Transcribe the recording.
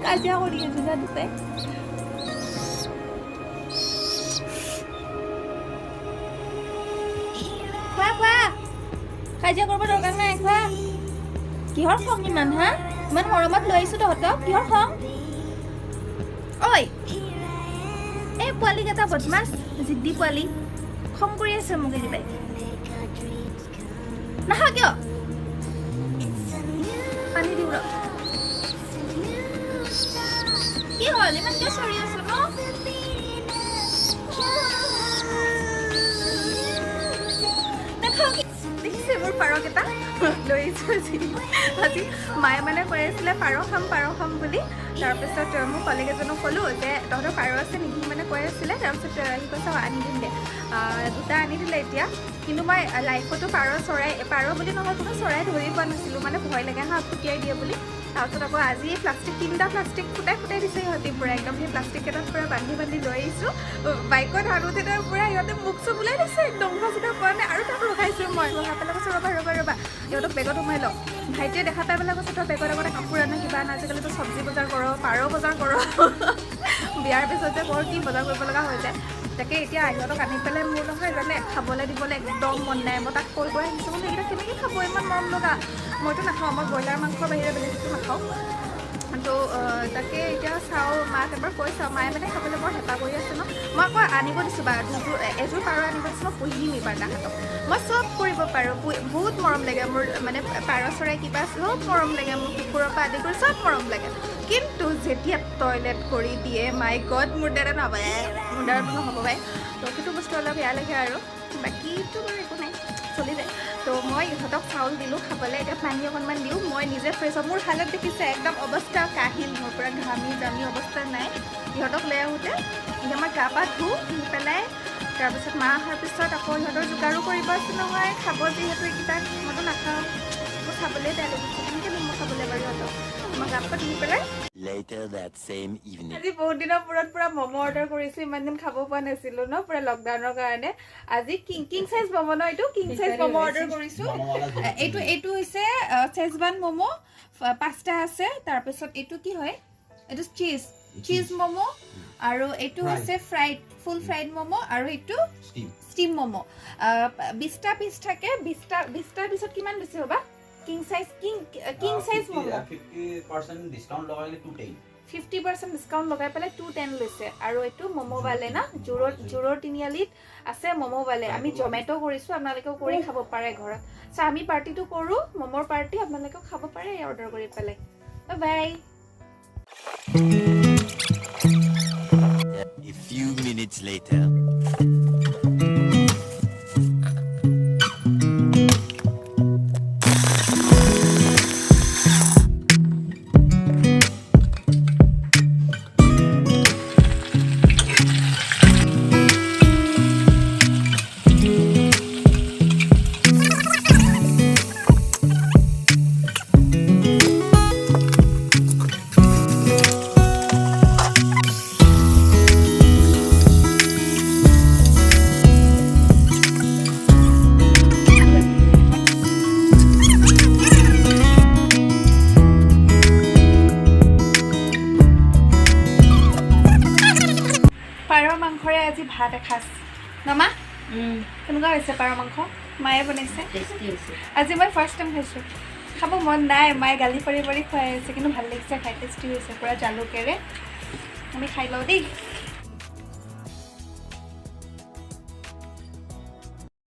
কাজিয়া কৰি আছো যা দুটাই খোৱা খোৱা কাজিয়া কৰিব দৰকাৰ নাই খোৱা কিহৰ খং ইমান হা ইমান মৰমত লৈ আহিছো তহঁতক কিহৰ খং ঐ এই পোৱালীকেইটা বদমাছ জিদ্দি পোৱালী খং কৰি আছে মোক একেবাৰে নাখা কিয় পানী দিওঁ ৰ কি হ'ল ইমান কিয় চৰি আছো ন দেখিছে মোৰ পাৰকেইটা লৈ আজি মায়ে মানে কৈ আছিলে পাৰ খাম বুলি তাৰপিছত মোৰ কলিগ এজনক ক'লোঁ যে তহঁতৰ পাৰ আছে নেকি মানে কৈ আছিলে তাৰপিছত সি কৈছে আনি দিম দে দুটা আনি দিলে এতিয়া কিন্তু মই লাইফতো পাৰ বুলি নহয় কোনো চৰাই ধৰি পোৱা নাছিলোঁ মানে ভয় লাগে হা ফুটিয়াই দিয়ে বুলি তাৰপিছত আকৌ আজি তিনিটা প্লাষ্টিক ফুটাই দিছে সিহঁতি পূৰা একদম সেই প্লাষ্টিককেইটাত পূৰা বান্ধি লৈ আহিছোঁ বাইকত আনোতে তাৰ পূৰা সিহঁতে মুখ চুখ ওলাই দিছে একদম চুখা পোৱা নাই আৰু তাক ৰখাইছোঁ মই ৰখা পেলাই কৈছোঁ ৰ'বা সিহঁতক বেগত সোমাই লওঁ ভাইটিয়ে দেখা পাই পেলাই কৈছে তই বেগত আগতে কাপোৰ আনে কিবা আনে আজিকালিতো চব্জি বজাৰ কৰ পাৰ বজাৰ কৰ বিয়াৰ পিছত যে বৰ কি বজাৰ কৰিব লগা হৈ যায় তাকে এতিয়া সিহঁতক আনি পেলাই মোৰ নহয় জানে খাবলৈ দিবলৈ একদম মন নাই মই তাক কৈ আহিছোঁ বোলে এইকেইটা কেনেকৈ খাব ইমান মৰম লগা মইতো নাখাওঁ মই ব্ৰইলাৰ মাংসৰ বাহিৰে বেলেগ একো নাখাওঁ তো তাকে এতিয়া চাওঁ মাক এবাৰ কৈ চাওঁ মায়ে মানে খাবলৈ বৰ হেঁপাহ কৰি আছে ন মই আকৌ আনিব দিছোঁ বা এযোৰ পাৰ আনিব দিছোঁ মই পুহি দিম এইবাৰ তাহাঁতক মই চব কৰিব পাৰোঁ বহুত মৰম লাগে মোৰ মানে পাৰ চৰাই কিবা চব মৰম লাগে মোৰ কুকুৰৰ পৰা আদি কৰি চব মৰম লাগে কিন্তু যেতিয়া টয়লেট কৰি দিয়ে মাই গড মোৰ দ্বাৰা নহ'ব পাই তো সেইটো বস্তু অলপ বেয়া লাগে আৰু বাকীটো বাৰু একো নাই চলি যায় তো মই ইহঁতক চাউল দিলোঁ খাবলৈ এতিয়া পানী অকণমান দিওঁ মই নিজে ফ্ৰেছ হওঁ মোৰ হালত দেখিছে একদম অৱস্থা কাহিল মোৰ পৰা ঘামি জামি অৱস্থা নাই ইহঁতক লৈ আহোঁতে এতিয়া মই গা পা ধুই পেলাই তাৰপিছত মা অহাৰ পিছত আকৌ ইহঁতৰ যোগাৰো কৰিব আছে নহয় খাব যিহেতু এইকেইটা মইতো নাখাওঁ মই খাবলৈ বেয়া লাগিছে কেনেকৈ দিম মই খাবলৈ বাৰু ইহঁতক মই গা পা ধুই পেলাই আজি বহুত দিনৰ মূৰত পুৰা ম'ম' অৰ্ডাৰ কৰিছোঁ ইমান দিন খাব পোৱা নাছিলোঁ ন পুৰা লকডাউনৰ কাৰণে আজি কিং চাইজ ম'ম' ন এইটো কিং চাইজ ম'ম' অৰ্ডাৰ কৰিছোঁ এইটো হৈছে চেজৱান ম'ম' 5টা আছে তাৰপিছত এইটো কি হয় এইটো চীজ ম'ম' আৰু এইটো হৈছে ফুল ফ্ৰাইড ম'ম' আৰু এইটো ষ্টিম ম'ম' 20টা পিচ থাকে 20টাৰ পিছত কিমান বেছি হ'বা কিং চাইজ ম'ম' 50% ডিসকাউন্ট লগাইলে 210 50% ডিসকাউন্ট লগাই পেলাই 210 লৈছে আৰু এইটো ম'ম' বালে না জোৰৰ তিনিআলিত আছে ম'ম' বালে আমি জমেটো কৰিছোঁ আপোনালোকেও কৰি খাব পাৰে ঘৰত আমি পাৰ্টিটো কৰোঁ ম'মৰ পাৰ্টি আপোনালোকেও খাব পাৰে অৰ্ডাৰ কৰি পেলাই বাই A few minutes later ভাত এসাঁজ নমা কেনেকুৱা হৈছে পাৰ মাংস মায়ে বনাইছে আজি মই ফাৰ্ষ্ট টাইম খাইছোঁ খাব মন নাই মায়ে গালি পাৰি পাৰি খুৱাই আছে কিন্তু ভাল লাগিছে খাই টেষ্টি হৈছে পূৰা জালুকেৰে আমি খাই লওঁ দেই